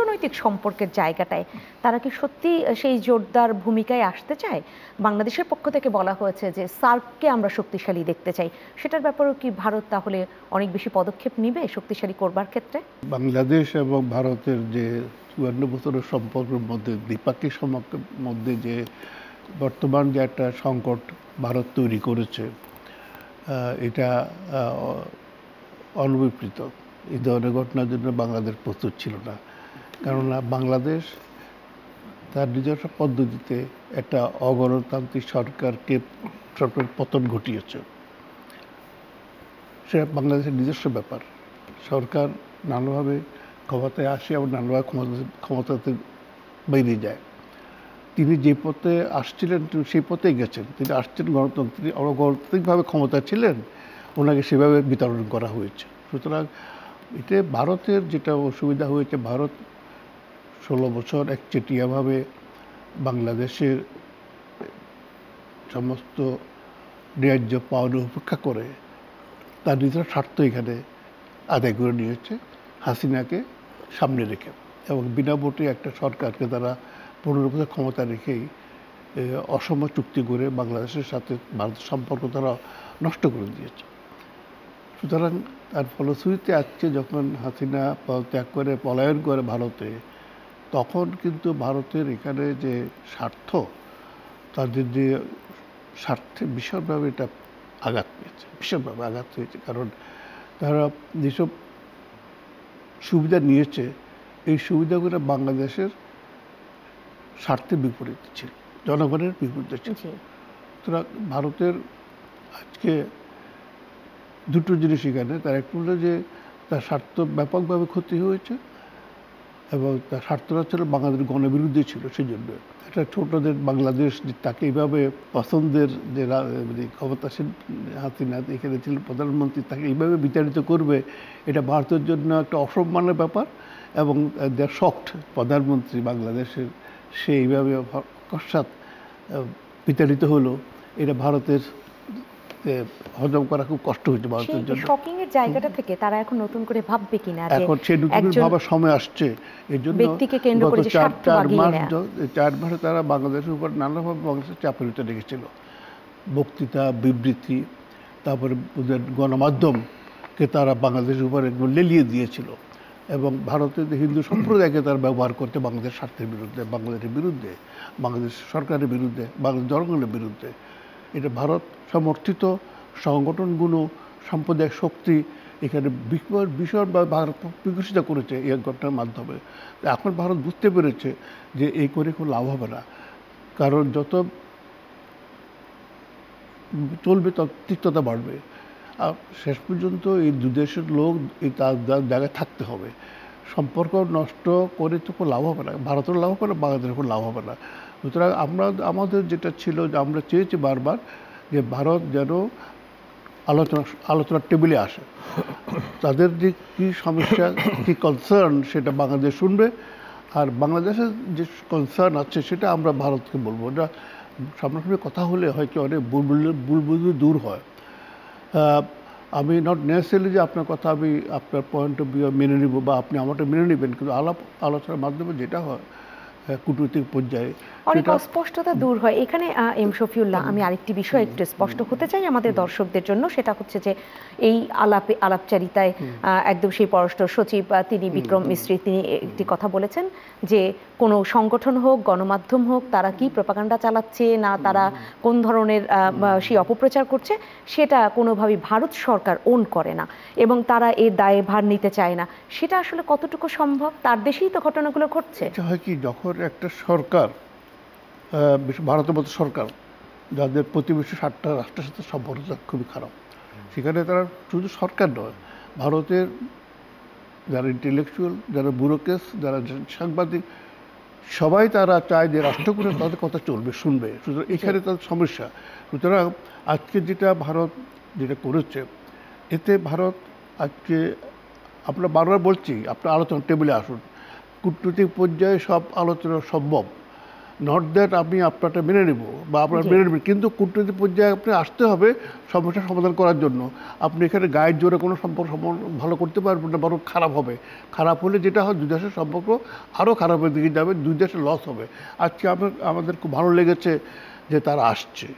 কূটনৈতিক সম্পর্কের জায়গাটায় তারা কি সত্যি সেই জোরদার ভূমিকায় আসতে চায়? বাংলাদেশের পক্ষ থেকে বলা হয়েছে যে সার্ককে আমরা শক্তিশালী দেখতে চাই, সেটার ব্যাপারেও কি ভারত তাহলে অনেক বেশি পদক্ষেপ নিবে শক্তিশালী করবার ক্ষেত্রে? বাংলাদেশ এবং ভারতের যে ৫৪ বছরের সম্পর্কের মধ্যে, দ্বিপাক্ষিক সম্পর্কের মধ্যে যে বর্তমান যে একটা সংকট ভারত তৈরি করেছে, এটা অনভিপ্রেত। এই ধরনের ঘটনার জন্য বাংলাদেশ প্রস্তুত ছিল না, কেননা বাংলাদেশ তার নিজস্ব পদ্ধতিতে একটা অগণতান্ত্রিক সরকার পতন ঘটিয়েছে। সেটা বাংলাদেশের নিজস্ব ব্যাপার। সরকার নানাভাবে ক্ষমতায় আসে এবং নানাভাবে ক্ষমতাতে বেরিয়ে যায়। তিনি যে পথে আসছিলেন সেই পথেই গেছেন। তিনি আসছেন গণতান্ত্রিকভাবে ক্ষমতায় ছিলেন, ওনাকে সেভাবে বিতরণ করা হয়েছে। সুতরাং এতে ভারতের যেটা অসুবিধা হয়েছে, ভারত ১৬ বছর একচেটিয়াভাবে বাংলাদেশের সমস্ত ন্যায্য পাওনা উপেক্ষা করে তার নিজের স্বার্থ এখানে আদায় করে নিয়েছে, হাসিনাকে সামনে রেখে। এবং বিনা ভোটে একটা সরকারকে তারা ১৫ বছর ক্ষমতা রেখেই অসম চুক্তি করে বাংলাদেশের সাথে ভারতের সম্পর্ক তারা নষ্ট করে দিয়েছে। সুতরাং তার ফলশ্রুতিতে আজকে যখন হাসিনা পদত্যাগ করে পলায়ন করে ভারতে, তখন কিন্তু ভারতের এখানে যে স্বার্থ, তাদের যে স্বার্থে ভীষণভাবে এটা আঘাত পেয়েছে, ভীষণভাবে আঘাত হয়েছে। কারণ তারা যেসব সুবিধা নিয়েছে, এই সুবিধাগুলো বাংলাদেশের স্বার্থের বিপরীতে ছিল, জনগণের বিপরীতে ছিল। সুতরাং ভারতের আজকে দুটো জিনিস এখানে, তার একটা হলো যে তার স্বার্থ ব্যাপকভাবে ক্ষতি হয়েছে এবং তার স্বার্থটা ছিল বাংলাদেশের গণবিরুদ্ধে ছিল। সেই জন্য একটা ছোটদের বাংলাদেশ তাকে এইভাবে পছন্দের যে ক্ষমতাসীন হাসিনা এখানে ছিল প্রধানমন্ত্রী, তাকে এইভাবে বিচারিত করবে, এটা ভারতের জন্য একটা অসম্মানের ব্যাপার। এবং দেয়ার শক্ট প্রধানমন্ত্রী বাংলাদেশের সে এইভাবে পশ্চাৎ বিচারিত হলো, এটা ভারতের হজম করা খুব কষ্ট হয়েছে ভারতের জন্য। শকিং এর জায়গাটা থেকে তারা এখন নতুন করে ভাববে কিনা যে এখন সে নতুন ভাবার সময় আসছে। এই জন্য ব্যক্তিকে কেন্দ্র করে যে স্বার্থ বাগিয়ে নেয়া, ৪ মাসে তারা বাংলাদেশের উপর নানাভাবে বাংলাদেশের চাপের ভিতরে রেখেছিল। বক্তৃতা, বিবৃতি, তারপরে গণমাধ্যমকে তারা বাংলাদেশের উপর একদম লেলিয়ে দিয়েছিল এবং ভারতের হিন্দু সম্প্রদায়কে তারা ব্যবহার করতে বাংলাদেশের স্বার্থের বিরুদ্ধে, বাংলাদেশের বিরুদ্ধে, বাংলাদেশ সরকারের বিরুদ্ধে, বাংলাদেশ জনগণের বিরুদ্ধে। এটা ভারত সমর্থিত সংগঠনগুলো, সাম্প্রদায়িক শক্তি এখানে ভীষণভাবে ভারত বিকশিত করেছে এই ঘটনার মাধ্যমে। এখন ভারত বুঝতে পেরেছে যে এই করে কোনো লাভ হবে না, কারণ যত চলবে তত তিক্ততা বাড়বে। আর শেষ পর্যন্ত এই দুদেশের লোক এই তার জায়গায় থাকতে হবে। সম্পর্ক নষ্ট করে তো কোনো লাভ হবে না, ভারতের লাভ হবে না, বাংলাদেশের কোনো লাভ হবে না। সুতরাং আমাদের যেটা ছিল যে আমরা চেয়েছি বারবার যে ভারত যেন আলোচনার টেবিলে আসে, তাদের যে কী সমস্যা, কী কনসার্ন, সেটা বাংলাদেশ শুনবে, আর বাংলাদেশের যে কনসার্ন আছে সেটা আমরা ভারতকে বলবো। এটা সামনাসামনি কথা হলে হয়তো অনেক বুলবুল দূর হয়। আমি নট নেসেসারিলি যে আপনার কথা আমি আপনার পয়েন্ট অফ ভিউ মেনে নিব বা আপনি আমারটা মেনে নেবেন, কিন্তু আলোচনার মাধ্যমে যেটা হয় কূটনৈতিক পর্যায়ে অনেক অস্পষ্টতা দূর হয়। এখানে এম শফিউল্লাহ, আমি আরেকটি বিষয় একটু স্পষ্ট হতে চাই আমাদের দর্শকদের জন্য, সেটা হচ্ছে যে এই আলাপচারিতায় একদম সেই পররাষ্ট্র সচিব তিনি বিক্রম মিস্ত্রি তিনি একটি কথা বলেছেন যে কোনো সংগঠন হোক, গণমাধ্যম হোক, তারা কি প্রপাগান্ডা চালাচ্ছে না, তারা কোন ধরনের সেই অপপ্রচার করছে, সেটা কোনোভাবেই ভারত সরকার ওন করে না এবং তারা এর দায়ে ভার নিতে চায় না। সেটা আসলে কতটুকু সম্ভব? তার দেশেই তো ঘটনাগুলো ঘটছে। হয় কি, যখন একটা সরকার, ভারতের মতো সরকার যাদের প্রতিবেশী 7টা রাষ্ট্রের সাথে সম্পর্কটা খুবই খারাপ, সেখানে তারা শুধু সরকার নয়, ভারতের যারা ইন্টেলেকচুয়াল, যারা ব্যুরোক্রেটস, যারা সাংবাদিক, সবাই তারা চায় যে রাষ্ট্রগুলো তাদের কথা চলবে, শুনবে। সুতরাং এখানে তাদের সমস্যা। সুতরাং আজকে যেটা ভারত যেটা করেছে, এতে ভারত আজকে আমরা বারবার বলছি আপনার আলোচনা টেবিলে আসুন, কূটনৈতিক পর্যায়ে সব আলোচনা সম্ভব, নট দ্যাট আমি আপনারটা মেনে নেব বা আপনার জি। মেনে নেবেন, কিন্তু কূটনৈতিক পর্যায়ে আপনি আসতে হবে সমস্যার সমাধান করার জন্য। আপনি এখানে গায়ের জোরে কোনো সম্পর্ক ভালো করতে পারবেন না, বরং খারাপ হবে। খারাপ হলে যেটা হয় দুই দেশের সম্পর্ক আরও খারাপের দিকে যাবে, দুই দেশের লস হবে। আজকে আমাদের খুব ভালো লেগেছে যে তারা আসছে।